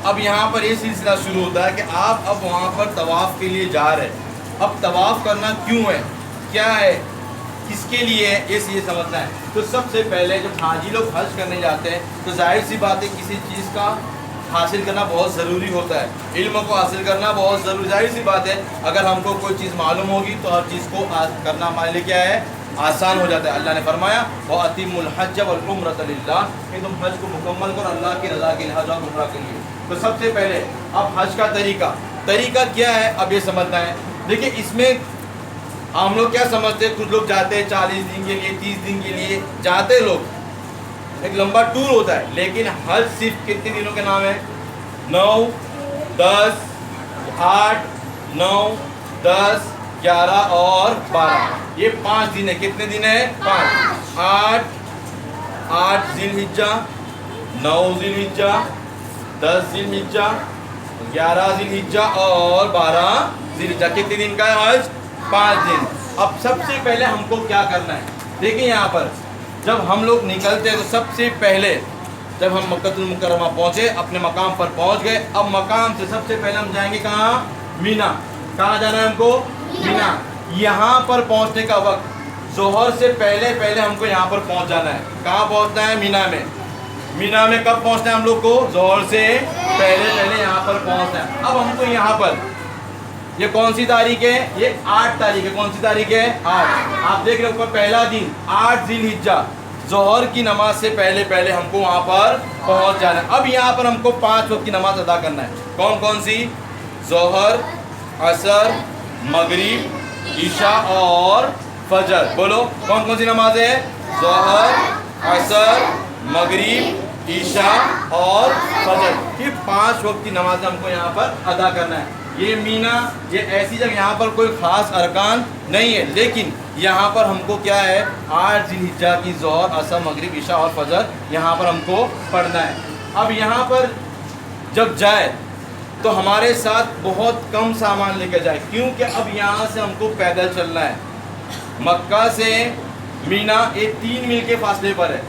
अब यहाँ पर ये सिलसिला शुरू होता है कि आप अब वहाँ पर तवाफ़ के लिए जा रहे हैं। अब तवाफ़ करना क्यों है, क्या है, किसके लिए है, ये समझना है। तो सबसे पहले जब हाजी लोग हज करने जाते हैं तो जाहिर सी बात है किसी चीज़ का हासिल करना बहुत ज़रूरी होता है। इल्म को हासिल करना बहुत ज़रूरी, जाहिर सी बात है। अगर हमको कोई चीज़ मालूम होगी तो हर चीज़ को करना हमारे लिए क्या है, आसान हो जाता है। अल्लाह ने फरमाया व अतिमुल हज्ज वल उम्रत लिल्लाह, कि तुम हज को मुकम्मल करो अल्लाह की रज़ा के लिए, हज और उम्रा के लिए। तो सबसे पहले अब हज का तरीका क्या है, अब ये समझना है। देखिए इसमें हम लोग क्या समझते हैं, कुछ लोग जाते हैं 40 दिन के लिए, 30 दिन के लिए जाते हैं लोग, एक लंबा टूर होता है। लेकिन हज सिर्फ कितने दिनों के नाम है, 9, 10, 8, 9, 10, 11 और 12, ये 5 दिन है। कितने दिन है, 5, 8 जिलहिज्जा, 9 जिलहिज्जा, 10 जिलहिज्जा, 11 जिलहिज्जा और 12 जिलहिज्जा। कितने दिन का है हज, 5 दिन। अब सबसे पहले हमको क्या करना है, देखिए यहाँ पर जब हम लोग निकलते हैं तो सबसे पहले जब हम मक्कतुल मुकर्रमा पहुँचे, अपने मकाम पर पहुँच गए, अब मकाम से सबसे पहले हम जाएंगे कहाँ, मीना। कहाँ जाना है हमको, मीना। यहाँ पर पहुँचने का वक्त जोहर से पहले हमको यहाँ पर पहुँच जाना है। कहाँ पहुँचना है, मीना में। मीना में कब पहुँचना है हम लोग को, जोहर से पहले यहाँ पर पहुँचना है। अब हमको यहाँ पर, ये कौन सी तारीख है, ये 8 तारीख है। कौन सी तारीख है, 8। आप देख रहे हो ऊपर पहला दिन 8 जिलहिज्जा, जोहर की नमाज से पहले हमको वहाँ पर पहुँच जाना है। अब यहाँ पर हमको 5 वक्त की नमाज अदा करना है। कौन कौन सी, जोहर, असर, मगरिब, ईशा और फजर। बोलो कौन कौन सी नमाज है, जोहर, असर, मगरिब, ईशा और फजर। ये 5 वक्त की नमाज हमको यहाँ पर अदा करना है। ये मीना, ये ऐसी जगह, यहाँ पर कोई ख़ास अरकान नहीं है, लेकिन यहाँ पर हमको क्या है, 8 जिलहिज्जा की ज़ोहर, असर, मगरिब, ईशा और फजर यहाँ पर हमको पढ़ना है। अब यहाँ पर जब जाए तो हमारे साथ बहुत कम सामान लेकर जाए, क्योंकि अब यहाँ से हमको पैदल चलना है। मक्का से मीना ये 3 मील के फासले पर है।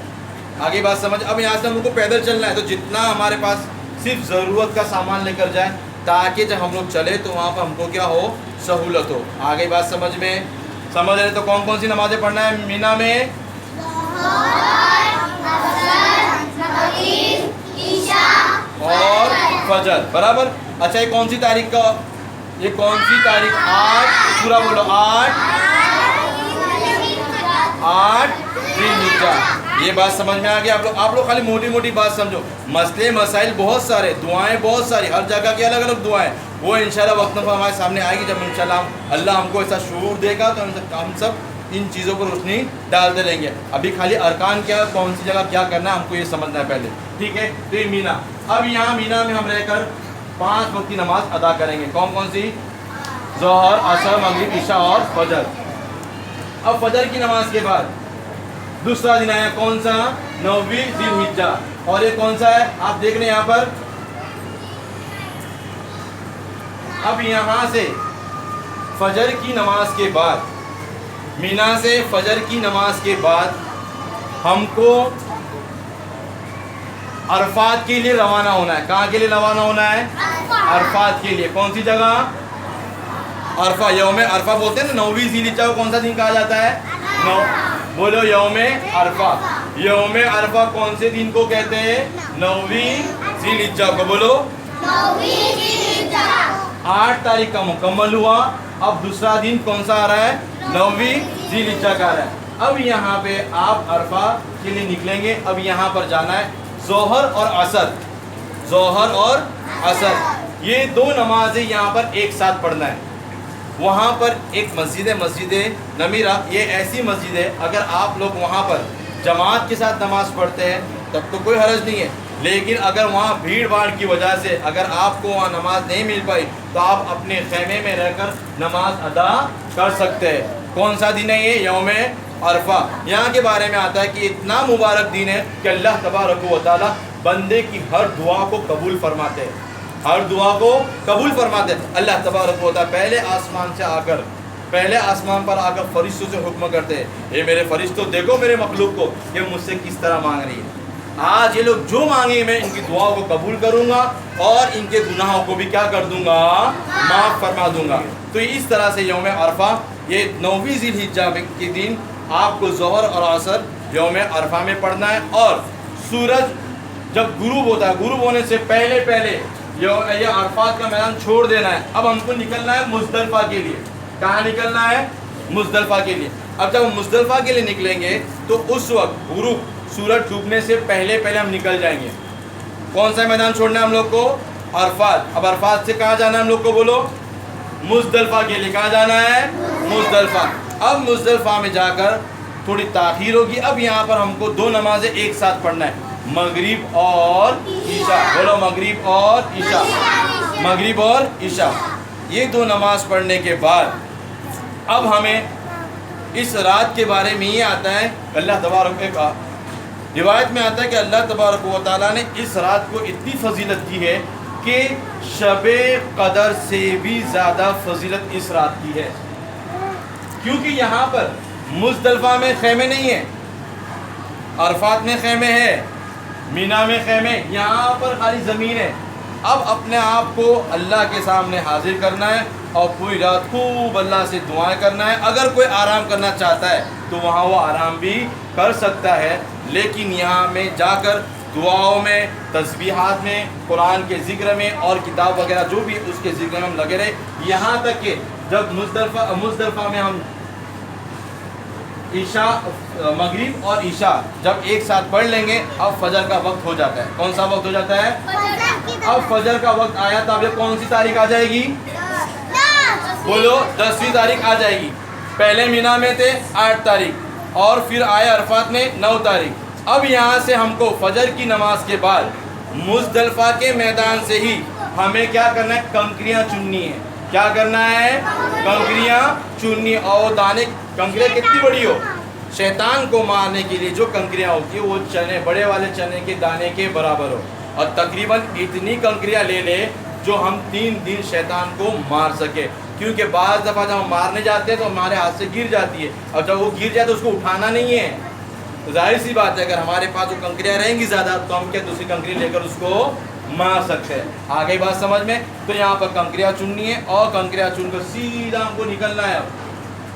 आगे बात समझ। अब यहाँ से हमको पैदल चलना है, तो जितना हमारे पास सिर्फ ज़रूरत का सामान लेकर जाए, ताकि जब हम लोग चले तो वहाँ पर हमको क्या हो, सहूलत हो। आगे बात समझ रहे। तो कौन कौन सी नमाज़ें पढ़ना है मीना में, और फजर, बराबर। अच्छा ये कौन सी तारीख का, ये कौन सी तारीख, 8, पूरा बोलो, 8 जिलहिज्जा। ये बात समझ में आ गया आप लोग खाली मोटी मोटी बात समझो। मसले मसाइल बहुत सारे, दुआएं बहुत सारी, हर जगह की अलग अलग दुआएं, वो इंशाल्लाह वक्त पर हमारे सामने आएगी। जब इंशाल्लाह अल्लाह हमको ऐसा शऊर देगा तो हम सब इन चीज़ों पर रोशनी डालते रहेंगे। अभी खाली अरकान क्या, कौन सी जगह क्या करना है, हमको ये समझना है पहले, ठीक है। तो ये मीना, अब यहाँ मीना में हम रहकर 5 वक्त की नमाज अदा करेंगे। कौन कौन सी, ज़ोहर, असर, मगरिब, ईशा और फजर। अब फजर की नमाज के बाद दूसरा दिन आया, कौन सा, 9वीं जिलहिज्जा। और ये कौन सा है, आप देख रहे हैं यहाँ पर। अब यहाँ से फजर की नमाज के बाद, मीना से फजर की नमाज के बाद हमको अरफात के लिए रवाना होना है। कहाँ के लिए रवाना होना है, अरफात के लिए। कौन सी जगह, अरफा। यौम अरफा बोलते हैं ना, 9वीं जिलहिज्जा को कौन सा दिन कहा जाता है, 9। बोलो यौम अरफा। यौम अरफा कौन से दिन को कहते हैं, 9वीं जिलहिज्जा को। बोलो 9वीं जिलहिज्जा। 8 तारीख का मुकम्मल हुआ। अब दूसरा दिन कौन सा आ रहा है, 9वीं जिलहिज्जा का आ रहा है। अब यहाँ पे आप अरफा के लिए निकलेंगे। अब यहाँ पर जाना है जोहर और असर, जोहर और असर, ये 2 नमाजें यहाँ पर एक साथ पढ़ना है। वहाँ पर एक मस्जिद है, मस्जिद नमीरा। ये ऐसी मस्जिद है, अगर आप लोग वहाँ पर जमात के साथ नमाज़ पढ़ते हैं तब तो कोई हर्ज नहीं है, लेकिन अगर वहाँ भीड़ भाड़ की वजह से अगर आपको वहाँ नमाज नहीं मिल पाई तो आप अपने खेमे में रहकर नमाज अदा कर सकते हैं। कौन सा दिन है ये, यौम अरफा। यहाँ के बारे में आता है कि इतना मुबारक दिन है कि अल्लाह तबारक व तआला बंदे की हर दुआ को कबूल फरमाते हैं, हर दुआ को कबूल फरमाते हैं। अल्लाह तबारक व तआला पहले आसमान पर आकर फरिश्तों से हुक्म करते हैं, ये मेरे फरिश्तों देखो मेरे मखलूक को, ये मुझसे किस तरह मांग रही है। आज ये लोग जो मांगे मैं इनकी दुआओं को कबूल करूंगा और इनके गुनाहों को भी क्या कर दूंगा, माफ़ फरमा दूंगा। तो इस तरह से यौम अरफा, ये 9वीं ज़िलहिज्जा के दिन आपको ज़ोहर और असर यौम अरफा में पढ़ना है। और सूरज जब गुरूब होता है, गुरूब होने से पहले पहले ये अरफात का मैदान छोड़ देना है। अब हमको निकलना है मुज़दलिफ़ा के लिए। कहाँ निकलना है? मुज़दलिफ़ा के लिए। अब जब हम मुज़दलिफ़ा के लिए निकलेंगे तो उस वक्त गुरूब, सूरज डूबने से पहले पहले हम निकल जाएंगे। कौन सा मैदान छोड़ना है हम लोग को? अरफात। अब अरफात से कहाँ जाना है हम लोग को? बोलो, मुज़दलिफ़ा के लिए। कहाँ जाना है? मुज़दलिफ़ा। अब मुज़दलिफ़ा में जाकर थोड़ी ताख़ीर होगी। अब यहाँ पर हमको 2 नमाज़ें एक साथ पढ़ना है, मगरिब और ईशा। बोलो, मगरिब और ईशा, मगरिब और ईशा। ये 2 नमाज पढ़ने के बाद अब हमें इस रात के बारे में ये आता है, अल्लाह तबारक का रिवायत में आता है कि अल्लाह तबारक व तआला ने इस रात को इतनी फजीलत दी है कि शबे कदर से भी ज़्यादा फजीलत इस रात की है। क्योंकि यहाँ पर मुज़दलिफ़ा में खैमे नहीं है, अरफात में खैमे है, मीना में खैमे, यहाँ पर खाली ज़मीन है। अब अपने आप को अल्लाह के सामने हाजिर करना है और पूरी रात खूब अल्लाह से दुआएं करना है। अगर कोई आराम करना चाहता है तो वहाँ वो आराम भी कर सकता है, लेकिन यहाँ में जाकर दुआओं में, तस्बीहात में, कुरान के ज़िक्र में और किताब वगैरह जो भी उसके ज़िक्र में हम लगे रहे। यहाँ तक कि जब मुज़दलिफ़ा में हम ईशा, मगरिब और ईशा जब एक साथ पढ़ लेंगे, अब फजर का वक्त हो जाता है। कौन सा वक्त हो जाता है? अब फजर का वक्त आया तो अब ये कौन सी तारीख आ जाएगी? बोलो, 10वीं तारीख आ जाएगी। पहले मीना में थे 8 तारीख और फिर आए अरफात में 9 तारीख। अब यहाँ से हमको फजर की नमाज के बाद मुज़दलिफ़ा के मैदान से ही हमें क्या करना है? कंकरियाँ चुननी है। क्या करना है? कंकरियाँ चुननी। और दाने, कंकरियाँ कितनी बड़ी हो, शैतान को मारने के लिए जो कंकरियाँ होती है वो चने, बड़े वाले चने के दाने के बराबर हो। और तकरीबन इतनी कंकरियाँ ले ले जो हम 3 दिन शैतान को मार सके। क्योंकि बाज़ दफ़ा जब हम मारने जाते हैं तो हमारे हाथ से गिर जाती है, और जब वो गिर जाए तो उसको उठाना नहीं है। तो जाहिर सी बात है अगर हमारे पास वो कंकरियाँ रहेंगी ज़्यादा तो हम क्या दूसरी कंकरी लेकर उसको मार सकते हैं। आ गई बात समझ में? तो यहाँ पर कंकरियाँ चुननी है और कंकरियाँ चुनकर सीधा हमको निकलना है।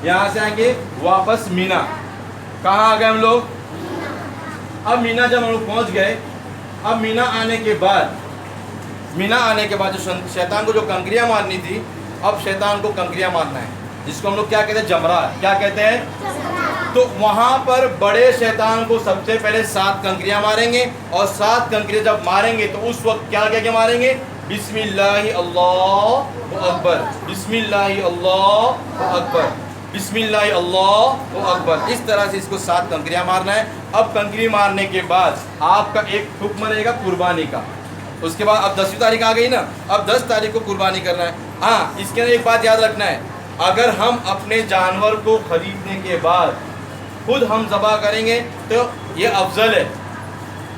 यहाँ से आएंगे वापस मीना। कहाँ आ गए हम लोग? अब मीना जब हम लोग पहुँच गए, अब मीना आने के बाद जो शैतान को जो कंकरियाँ मारनी थी, अब शैतान को कंकरियाँ मारना है, जिसको हम लोग क्या कहते हैं? जमरा। क्या कहते हैं? तो वहाँ पर बड़े शैतान को सबसे पहले 7 कंकरियाँ मारेंगे और 7 कंकरियाँ जब मारेंगे तो उस वक्त क्या क्या मारेंगे? बिस्मिल्लाहि अल्लाहु अकबर, बिस्मिल्लाहि अल्लाहु अकबर, बिस्मिल्लाहि अल्लाहु अकबर। इस तरह से इसको 7 कंकरियाँ मारना है। अब कंकरी मारने के बाद आपका एक हुक्म रहेगा कुर्बानी का। उसके बाद अब 10वीं तारीख आ गई ना, अब 10 तारीख को कुर्बानी करना है। हाँ, इसके अंदर एक बात याद रखना है, अगर हम अपने जानवर को ख़रीदने के बाद खुद हम ज़बह करेंगे तो ये अफजल है।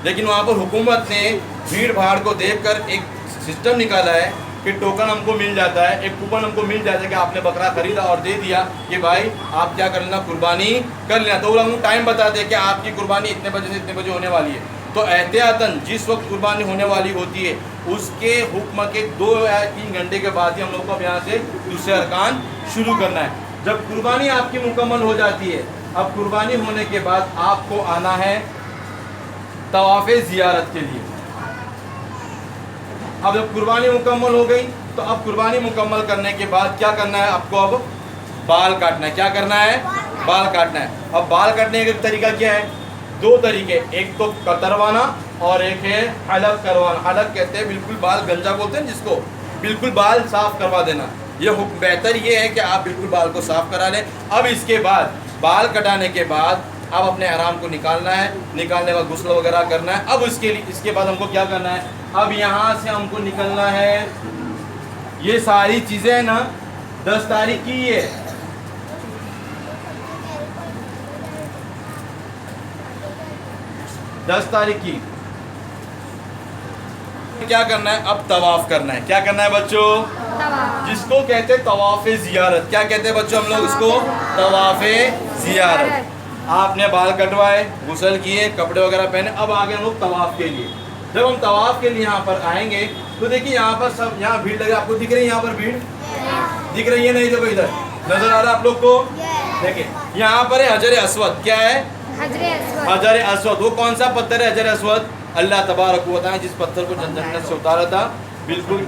लेकिन वहाँ पर हुकूमत ने भीड़ भाड़ को देखकर एक सिस्टम निकाला है कि टोकन हमको मिल जाता है, एक कूपन हमको मिल जाता है कि आपने बकरा ख़रीदा और दे दिया कि भाई आप क्या कर लेना, कुर्बानी कर लेना। तो वो हम टाइम बता दें कि आपकी कुर्बानी इतने बजे से इतने बजे होने वाली है। तो एहतियातन जिस वक्त कुर्बानी होने वाली होती है उसके हुक्म के 2 या 3 घंटे के बाद ही हम लोग को अब यहाँ से दूसरे अरकान शुरू करना है। जब कुर्बानी आपकी मुकम्मल हो जाती है, अब कुर्बानी होने के बाद आपको आना है तवाफ़े ज़ियारत के लिए। अब जब कुर्बानी मुकम्मल हो गई तो अब कुर्बानी मुकम्मल करने के बाद क्या करना है आपको? अब बाल काटना है। क्या करना है? बाल काटना है। अब बाल काटने का तरीका क्या है? 2 तरीके, एक तो कतरवाना और एक है हलक करवाना। हलक कहते हैं बिल्कुल बाल गंजा बोलते हैं जिसको, बिल्कुल बाल साफ़ करवा देना। ये बेहतर ये है कि आप बिल्कुल बाल को साफ़ करा लें। अब इसके बाद बाल कटाने के बाद अब अपने आराम को निकालना है, निकालने का गुस्ल वगैरह करना है। अब इसके बाद हमको क्या करना है? अब यहाँ से हमको निकलना है। ये सारी चीज़ें ना 10 तारीख की है। दस तारीख की क्या करना है? अब तवाफ करना है। क्या करना है बच्चों? जिसको कहते हैं तवाफ़े ज़ियारत। क्या कहते हैं बच्चों हम लोग इसको? तवाफ़े ज़ियारत। आपने बाल कटवाए, गुसल किए, कपड़े वगैरह पहने, अब आगे हम लोग तवाफ़ के लिए। जब हम तवाफ़ के लिए यहाँ पर आएंगे तो देखिए यहाँ पर सब यहाँ भीड़ लगे, आपको दिख रही है यहाँ पर भीड़ दिख रही है? नहीं देखो इधर नजर आ रहा है आप लोग को? देखिए यहाँ पर है हजर अस्वद। क्या है? हजर अस्वद। वो कौन सा पत्थर है हजर अस्वद? अल्लाह तबारक व तआला जिस पत्थर को जन्नत से उतारा था, बिल्कुल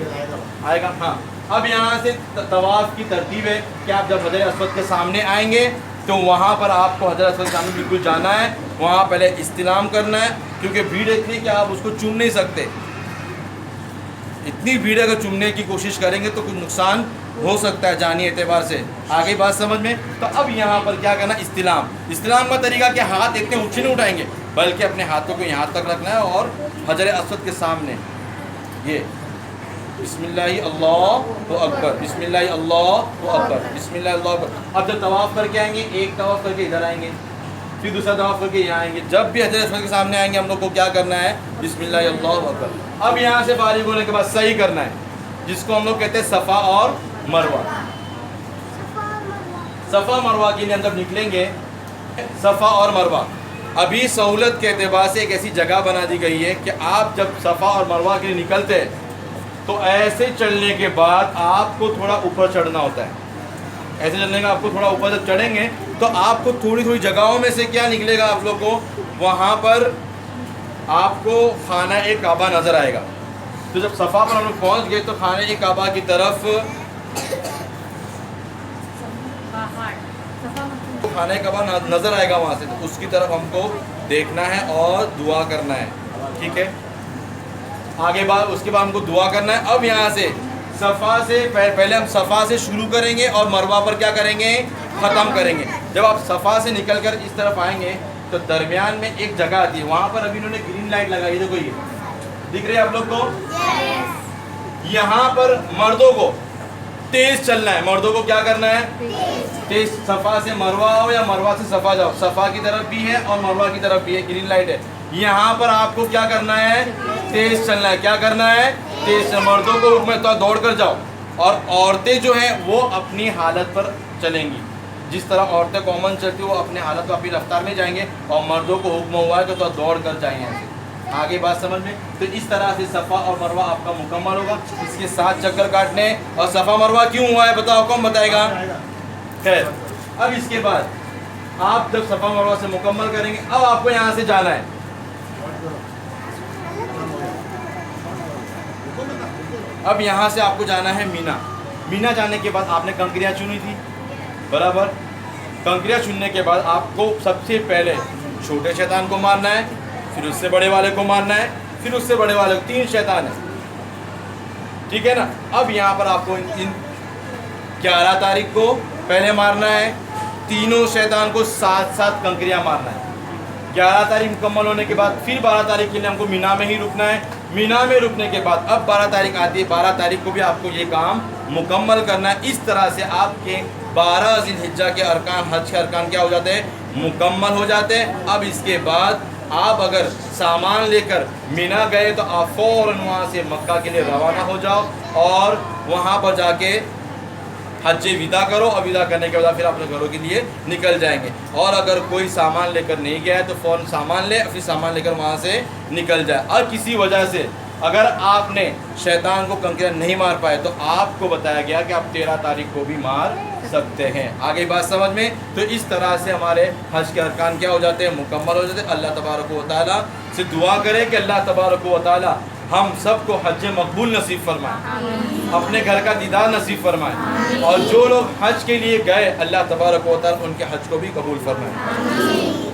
आएगा। हाँ, अब यहाँ से तवाफ़ की तरतीब है कि आप जब हजर अस्वद के सामने आएंगे तो वहाँ पर आपको हजर अस्वद के सामने बिल्कुल जाना है, वहाँ पहले इस्तिलाम करना है, क्योंकि भीड़ इतनी कि आप उसको चूम नहीं सकते। इतनी भीड़ अगर चूमने की कोशिश करेंगे तो कुछ नुकसान हो सकता है जानी एतबार से। आगे बात समझ में? तो अब यहाँ पर क्या करना? इस्तिलाम। इस्तिलाम का तरीका क्या? हाथ इतने ऊँचे नहीं उठाएंगे, बल्कि अपने हाथों को यहाँ तक रखना है और हजर अस्वद के सामने ये बिस्मिल्लाह अल्लाहु अकबर, बिस्मिल्लाह अल्लाहु अकबर, बिस्मिल्लाह अल्लाहु अकबर। अब जब तवाफ़ करके आएंगे, एक तवाफ़ करके इधर आएंगे, फिर दूसरा तवाफ़ करके यहाँ आएंगे। जब भी हजर अस्वद के सामने आएंगे हम लोग को क्या करना है? बिस्मिल्लाह अल्लाहु अकबर। अब यहाँ से फारिग होने के बाद सही करना है, जिसको हम लोग कहते हैं सफ़ा और मरवा। सफ़ा मरवा के लिए हम जब निकलेंगे, सफ़ा और मरवा अभी सहूलत के एतबार से एक ऐसी जगह बना दी गई है कि आप जब सफ़ा और मरवा के लिए निकलते हैं तो ऐसे चलने के बाद आपको थोड़ा ऊपर चढ़ना होता है। ऐसे चलने का आपको थोड़ा ऊपर जब चढ़ेंगे तो आपको थोड़ी थोड़ी जगहों में से क्या निकलेगा आप लोग को? वहाँ पर आपको खाना ए काबा नज़र आएगा। तो जब सफ़ा पर हम लोग पहुँच गए तो खाना ए काबा की तरफ, खाना ए काबा नज़र आएगा वहाँ से, तो उसकी तरफ हमको देखना है और दुआ करना है। ठीक है, आगे बाद उसके बाद हमको दुआ करना है। अब यहाँ से सफ़ा से पहले हम सफ़ा से शुरू करेंगे और मरवा पर क्या करेंगे? ख़त्म करेंगे। जब आप सफ़ा से निकल कर इस तरफ आएंगे तो दरमियान में एक जगह आती है, वहाँ पर अभी इन्होंने ग्रीन लाइट लगाई है, देखो ये दिख रही है आप लोग को? यहाँ पर मर्दों को तेज़ चलना है। मर्दों को क्या करना है? तेज़। सफ़ा से मरवा आओ या मरवा से सफ़ा जाओ, सफ़ा की तरफ भी है और मरवा की तरफ भी है, ग्रीन लाइट है। यहाँ पर आपको क्या करना है? तेज़ चलना है। क्या करना है? तेज़। मर्दों को में तो दौड़ कर जाओ और औरतें जो हैं वो अपनी हालत पर चलेंगी। जिस तरह औरतें कॉमन चलती है वो अपने हालत पर अपनी रफ्तार में जाएंगे और मर्दों को हुक्म हुआ है कि तो दौड़ कर जाएंगे ऐसे। आगे बात समझ में? तो इस तरह से सफ़ा और मरवा आपका मुकम्मल होगा। इसके 7 चक्कर काटने। और सफ़ा मरवा क्यों हुआ है बताओ, कौन बताएगा? खैर, अब इसके बाद आप जब सफ़ा मरवा से मुकम्मल करेंगे, अब आपको यहाँ से जाना है। अब यहाँ से आपको जाना है मीना। मीना जाने के बाद आपने कंकरियाँ चुनी थी, बराबर। कंकरियाँ चुनने के बाद आपको सबसे पहले छोटे शैतान को मारना है, फिर उससे बड़े वाले को मारना है, फिर उससे बड़े वाले को। 3 शैतान है, ठीक है ना? अब यहाँ पर आपको इन 11 तारीख को पहले मारना है, तीनों शैतान को साथ कंकरियाँ मारना है। 11 तारीख मुकम्मल होने के बाद फिर 12 तारीख के लिए हमको मीना में ही रुकना है। मीना में रुकने के बाद अब 12 तारीख आती है, 12 तारीख को भी आपको ये काम मुकम्मल करना है। इस तरह से आपके 12 ज़िलहिज्जा के अरकान, हज के अरकान क्या हो जाते हैं? मुकम्मल हो जाते हैं। अब इसके बाद आप अगर सामान लेकर मीना गए तो आप फ़ौरन वहाँ से मक्का के लिए रवाना हो जाओ और वहाँ पर जाके हज विदा करो और विदा करने के बाद फिर अपने घरों के लिए निकल जाएंगे। और अगर कोई सामान लेकर नहीं गया है तो फ़ौरन सामान ले, फिर सामान लेकर वहाँ से निकल जाए। और किसी वजह से अगर आपने शैतान को कंकरियाँ नहीं मार पाए तो आपको बताया गया कि आप 13 तारीख को भी मार सकते हैं। आगे बात समझ में? तो इस तरह से हमारे हज के अरकान क्या हो जाते हैं? मुकम्मल हो जाते हैं। अल्लाह तबारक व तआला से दुआ करें कि अल्लाह तबारक व तआला हम सबको हज मकबूल नसीब फरमाए, अपने घर का दीदार नसीब फरमाए, और जो लोग हज के लिए गए अल्लाह तबारक व तआला उनके हज को भी कबूल फरमाए।